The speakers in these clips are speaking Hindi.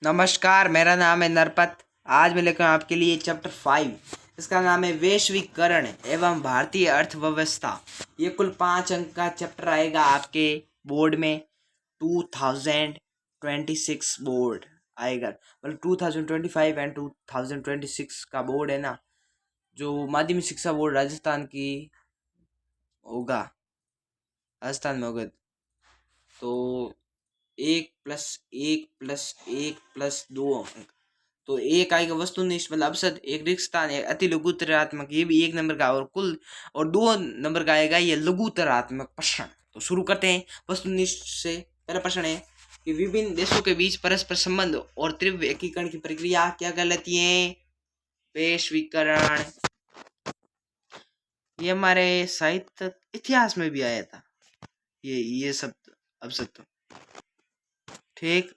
नमस्कार, मेरा नाम है नरपत। आज मैं लेकर आपके लिए चैप्टर 5। इसका नाम है वैश्वीकरण एवं भारतीय अर्थव्यवस्था। ये कुल 5 अंक का चैप्टर आएगा आपके बोर्ड में। 2026 बोर्ड आएगा, मतलब 2025 एंड 2026 का बोर्ड है ना, जो माध्यमिक शिक्षा बोर्ड राजस्थान की होगा, राजस्थान में होगा। तो 1+1+1+2 अंक। तो एक आएगा वस्तुनिष्ठ मतलब अपसद, एक रिक्त स्थान, एक अति लघुतरात्मक, ये भी 1 नंबर का, और कुल और 2 नंबर का आएगा ये लघुतरात्मक प्रश्न। तो शुरू करते हैं वस्तुनिष्ठ से। पहला प्रश्न है कि विभिन्न देशों के बीच परस्पर संबंध और तीव्र एकीकरण की प्रक्रिया क्या कहलाती है? वैश्वीकरण। ये हमारे साहित्य इतिहास में भी आया था ये सब अपसद। तो ठीक,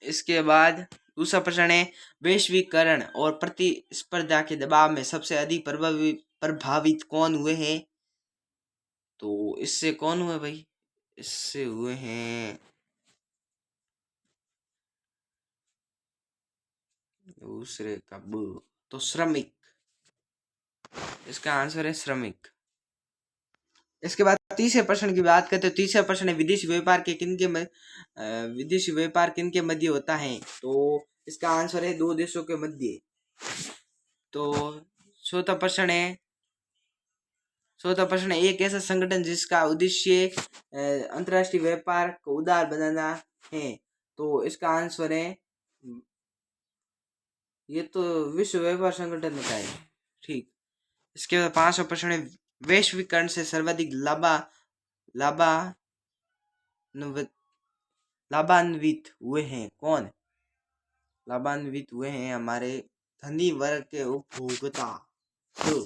इसके बाद दूसरा प्रश्न है वैश्वीकरण और प्रतिस्पर्धा के दबाव में सबसे अधिक प्रभावित कौन हुए हैं? तो इससे कौन हुए भाई? इससे हुए हैं दूसरे का तो श्रमिक। इसका आंसर है श्रमिक। इसके बाद तीसरे प्रश्न की बात करते हैं। तीसरा प्रश्न है विदेशी व्यापार किनके मध्य होता है? तो इसका आंसर है दो देशों के मध्य। तो चौथा प्रश्न है एक ऐसा संगठन जिसका उद्देश्य अंतर्राष्ट्रीय व्यापार को उदार बनाना है। तो इसका आंसर है, ये तो विश्व व्यापार संगठन का है। ठीक, इसके बाद पांचवा प्रश्न है वैश्वीकरण से सर्वाधिक लाभान्वित हुए हैं कौन? लाभान्वित हुए हैं हमारे धनी वर्ग के उपभोक्ता। तो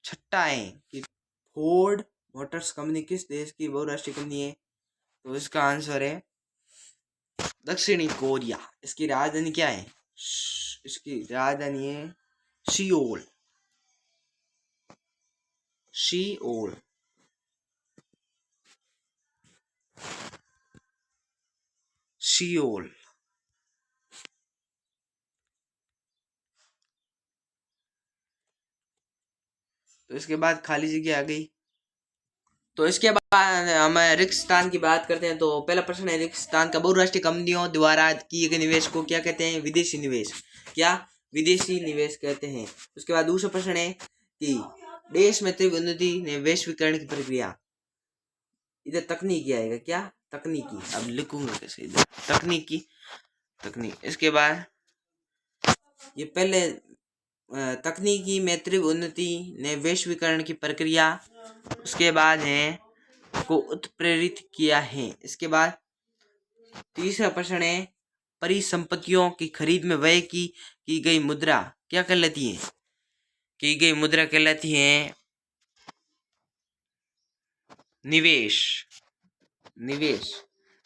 छठा है कि फोर्ड मोटर्स कंपनी किस देश की बहुराष्ट्रीय कंपनी है? तो इसका आंसर है दक्षिणी कोरिया। इसकी राजधानी क्या है? इसकी राजधानी है सियोल। सियोल। सियोल। तो इसके बाद खाली जगह आ गई। तो इसके बाद हम रिक्त स्थान की बात करते हैं। तो पहला प्रश्न है रिक्त स्थान का बहुराष्ट्रीय कंपनियों द्वारा किए गए निवेश को क्या कहते हैं? विदेशी निवेश। क्या? विदेशी निवेश कहते हैं। उसके बाद दूसरा प्रश्न है कि देश में तीव्र उन्नति ने वैश्वीकरण की प्रक्रिया, इधर तकनीकी आएगा। क्या? तकनीकी। अब लिखूंगा कैसे इधर? तकनीकी। इसके बाद ये पहले तकनीकी में तीव्र उन्नति ने वैश्वीकरण की प्रक्रिया, उसके बाद है को उत्प्रेरित किया है। इसके बाद तीसरा प्रश्न है परिसंपत्तियों की खरीद में व्यय की गई मुद्रा क्या कहलाती है? की गई मुद्रा कहलाती है निवेश।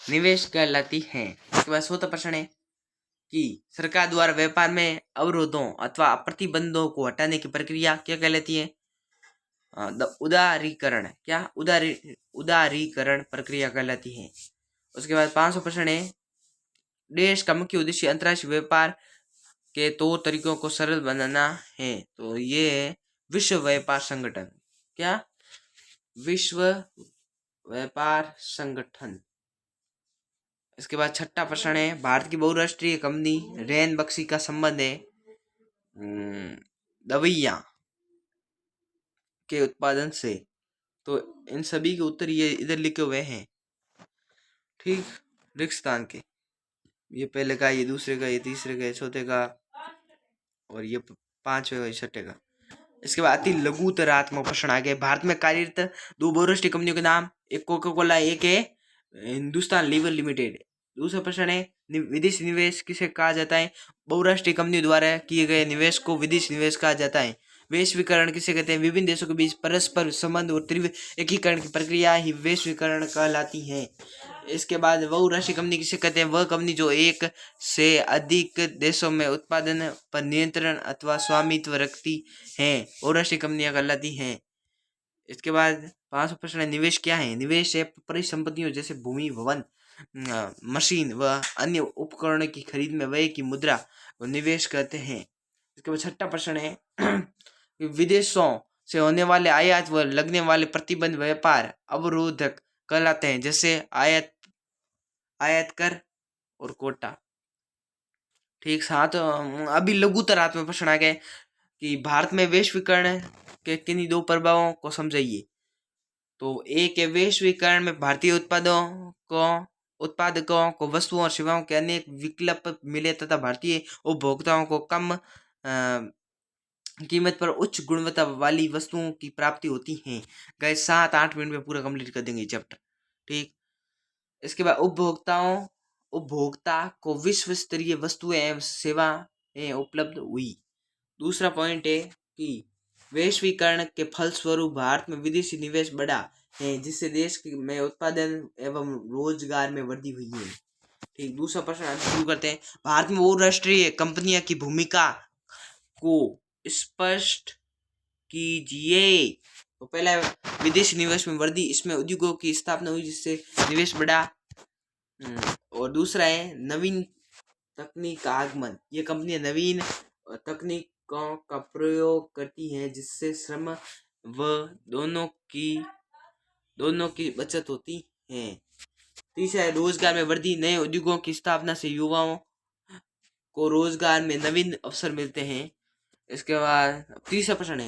निवेश कहलाती है। इसके बाद चौथा प्रश्न है कि सरकार द्वारा व्यापार में अवरोधों अथवा प्रतिबंधों को हटाने की प्रक्रिया क्या कहलाती है? उदारीकरण। क्या? उदारीकरण प्रक्रिया कहलाती है। उसके बाद 500 प्रश्न है देश का मुख्य उद्देश्य अंतर्राष्ट्रीय व्यापार के तौर तरीकों को सरल बनाना है। तो ये है विश्व व्यापार संगठन। क्या? विश्व व्यापार संगठन। इसके बाद छठा प्रश्न है भारत की बहुराष्ट्रीय कंपनी रैन बक्सी का संबंध है दवाइयाँ के उत्पादन से। तो इन सभी के उत्तर ये इधर लिखे हुए हैं। ठीक, रिक्त स्थान के ये पहले का, ये दूसरे का, ये तीसरे का, ये चौथे का, और ये पांचवे का, ये छठे का। इसके बाद अति लघुतरात्मक प्रश्न आ गए। भारत में कार्यरत दो बहुराष्ट्रीय कंपनियों के नाम, एक कोका कोला, एक है हिंदुस्तान लीवर लिमिटेड। दूसरा प्रश्न है विदेशी निवेश किसे कहा जाता है? बहुराष्ट्रीय कंपनियों द्वारा किए गए निवेश को विदेशी निवेश कहा जाता है। वैश्वीकरण किसे कहते हैं? विभिन्न देशों के बीच परस्पर संबंध और तीव्र एकीकरण की प्रक्रिया ही वैश्वीकरण कहलाती है। इसके बाद बहुराष्ट्रीय कंपनी किसे कहते हैं? वह कंपनी जो एक से अधिक देशों में उत्पादन पर नियंत्रण अथवा स्वामित्व रखती हैं, बहुराष्ट्रीय कंपनियां कहलाती हैं। इसके बाद 500 प्रश्न है निवेश क्या है? निवेश है परिसंपत्तियों जैसे भूमि, भवन, मशीन व अन्य उपकरणों की खरीद में व्यय की मुद्रा को निवेश करते हैं। इसके बाद छठा प्रश्न है कि विदेशों से होने वाले आयात व लगने वाले प्रतिबंध व्यापार अवरोधक कहलाते हैं, जैसे आयात कर और कोटा। ठीक। साथ अभी लघुतरात्मक प्रश्न आ गए कि भारत में वैश्वीकरण के किन्हीं दो प्रभावों को समझाइए। तो एक है वैश्वीकरण में भारतीय उत्पादकों को वस्तुओं और सेवाओं के अनेक विकल्प मिले तथा भारतीय उपभोक्ताओं को कम कीमत पर उच्च गुणवत्ता वाली वस्तुओं की प्राप्ति होती है। गए 7-8 मिनट में पूरा कंप्लीट कर देंगे चैप्टर। ठीक। इसके बाद उपभोक्ता को विश्व स्तरीय वस्तुएं एवं सेवाएं उपलब्ध हुई। दूसरा पॉइंट है कि वैश्वीकरण के फलस्वरूप भारत में विदेशी निवेश बढ़ा है, जिससे देश में उत्पादन एवं रोजगार में वृद्धि हुई है। ठीक। दूसरा प्रश्न आज शुरू करते हैं। भारत में बहुराष्ट्रीय कंपनियां की भूमिका को स्पष्ट कीजिए। तो पहला विदेशी निवेश में वृद्धि, इसमें उद्योगों की स्थापना हुई जिससे निवेश बढ़ा। और दूसरा है नवीन तकनीक का आगमन, ये कंपनियां नवीन तकनीकों का प्रयोग करती हैं जिससे श्रम व दोनों की बचत होती है। तीसरा है रोजगार में वृद्धि, नए उद्योगों की स्थापना से युवाओं को रोजगार में नवीन अवसर मिलते हैं। इसके बाद तीसरा प्रश्न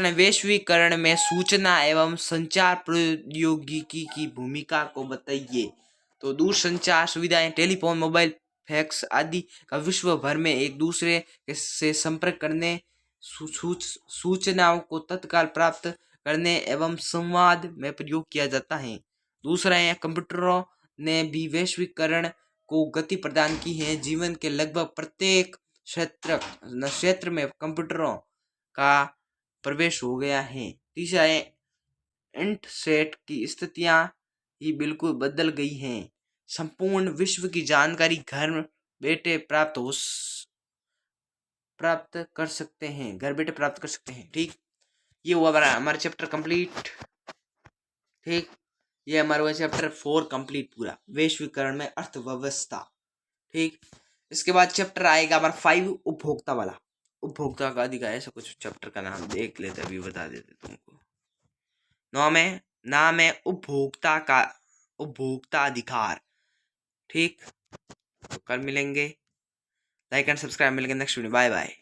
है वैश्वीकरण में सूचना एवं संचार प्रौद्योगिकी की भूमिका को बताइए। तो दूरसंचार सुविधाएं, टेलीफोन, मोबाइल, फैक्स आदि का विश्व भर में एक दूसरे से संपर्क करने, सूचनाओं को तत्काल प्राप्त करने एवं संवाद में प्रयोग किया जाता है। दूसरा है कंप्यूटरों ने भी वैश्वीकरण को गति प्रदान की है। जीवन के लगभग प्रत्येक क्षेत्र में कंप्यूटरों का प्रवेश हो गया है। तीसरा है इंटरनेट की स्थितियां ही बिल्कुल बदल गई हैं। संपूर्ण विश्व की जानकारी घर बैठे प्राप्त कर सकते हैं। ठीक। ये हुआ हमारा चैप्टर कंप्लीट। ठीक। ये हमारा हुआ चैप्टर 4 कंप्लीट पूरा, वैश्वीकरण में अर्थव्यवस्था। ठीक। इसके बाद चैप्टर आएगा हमारा 5 उपभोक्ता वाला, उपभोक्ता का अधिकार, ऐसा कुछ चैप्टर का नाम देख लेते, अभी बता देते तुमको। नाम है उपभोक्ता अधिकार। ठीक। तो कल मिलेंगे, लाइक एंड सब्सक्राइब, मिलेंगे नेक्स्ट वीडियो। Bye bye.